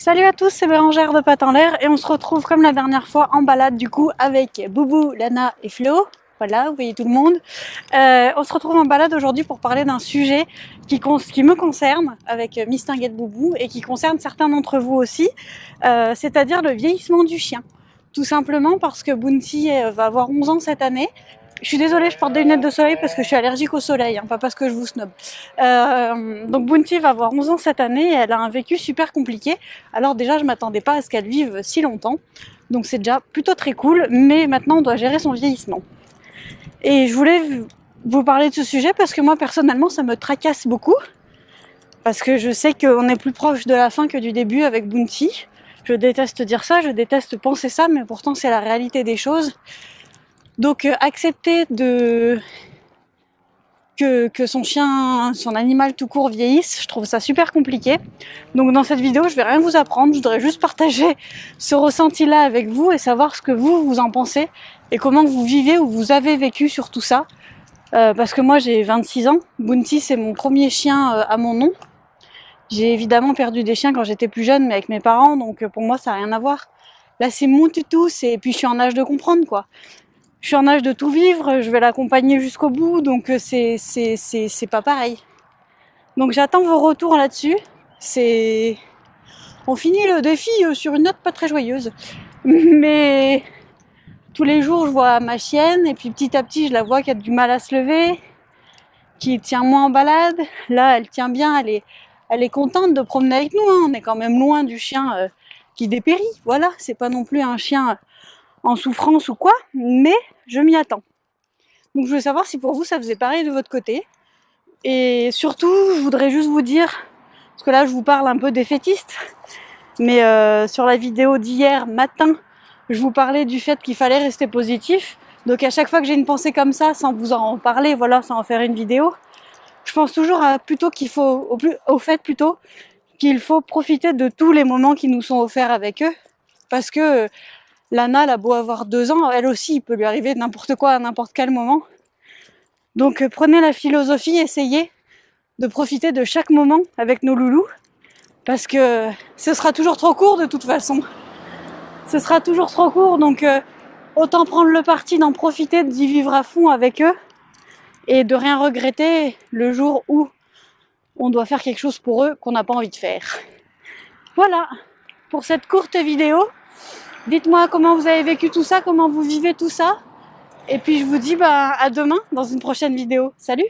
Salut à tous, c'est Bérangère de Pattes en l'air et on se retrouve comme la dernière fois en balade du coup avec Boubou, Lana et Flo. Voilà, vous voyez tout le monde. On se retrouve en balade aujourd'hui pour parler d'un sujet qui me concerne avec Miss Tinguette Boubou et qui concerne certains d'entre vous aussi, c'est-à-dire le vieillissement du chien. Tout simplement parce que Bounty va avoir 11 ans cette année. Je suis désolée, je porte des lunettes de soleil parce que je suis allergique au soleil, hein, pas parce que je vous snob. Donc Bounty va avoir 11 ans cette année et elle a un vécu super compliqué. Alors déjà, je m'attendais pas à ce qu'elle vive si longtemps. Donc c'est déjà plutôt très cool, mais maintenant on doit gérer son vieillissement. Et je voulais vous parler de ce sujet parce que moi personnellement ça me tracasse beaucoup. Parce que je sais qu'on est plus proche de la fin que du début avec Bounty. Je déteste dire ça, je déteste penser ça, mais pourtant c'est la réalité des choses. Donc accepter que son chien, son animal tout court vieillisse, je trouve ça super compliqué. Donc dans cette vidéo, je vais rien vous apprendre, je voudrais juste partager ce ressenti-là avec vous et savoir ce que vous en pensez et comment vous vivez ou vous avez vécu sur tout ça. Parce que moi j'ai 26 ans, Bounty c'est mon premier chien à mon nom. J'ai évidemment perdu des chiens quand j'étais plus jeune, mais avec mes parents, donc pour moi ça n'a rien à voir. Là c'est mon toutou, et puis je suis en âge de comprendre quoi. Je suis en âge de tout vivre, je vais l'accompagner jusqu'au bout, donc c'est pas pareil. Donc j'attends vos retours là-dessus. On finit le défi sur une note pas très joyeuse. Mais tous les jours je vois ma chienne et puis petit à petit je la vois qui a du mal à se lever, qui tient moins en balade. Là elle tient bien, elle est contente de promener avec nous, hein. On est quand même loin du chien qui dépérit. Voilà, c'est pas non plus un chien en souffrance ou quoi, mais je m'y attends. Donc je voulais savoir si pour vous ça faisait pareil de votre côté. Et surtout, je voudrais juste vous dire, parce que là je vous parle un peu défaitiste, mais sur la vidéo d'hier matin, je vous parlais du fait qu'il fallait rester positif. Donc à chaque fois que j'ai une pensée comme ça, sans vous en parler, voilà, sans en faire une vidéo, je pense toujours au fait qu'il faut profiter de tous les moments qui nous sont offerts avec eux, parce que Lana, elle a beau avoir 2 ans, elle aussi, il peut lui arriver n'importe quoi à n'importe quel moment. Donc prenez la philosophie, essayez de profiter de chaque moment avec nos loulous, parce que ce sera toujours trop court de toute façon. Ce sera toujours trop court, donc autant prendre le parti d'en profiter, d'y vivre à fond avec eux, et de rien regretter le jour où on doit faire quelque chose pour eux qu'on n'a pas envie de faire. Voilà, pour cette courte vidéo. Dites-moi comment vous avez vécu tout ça, comment vous vivez tout ça. Et puis je vous dis à demain dans une prochaine vidéo. Salut!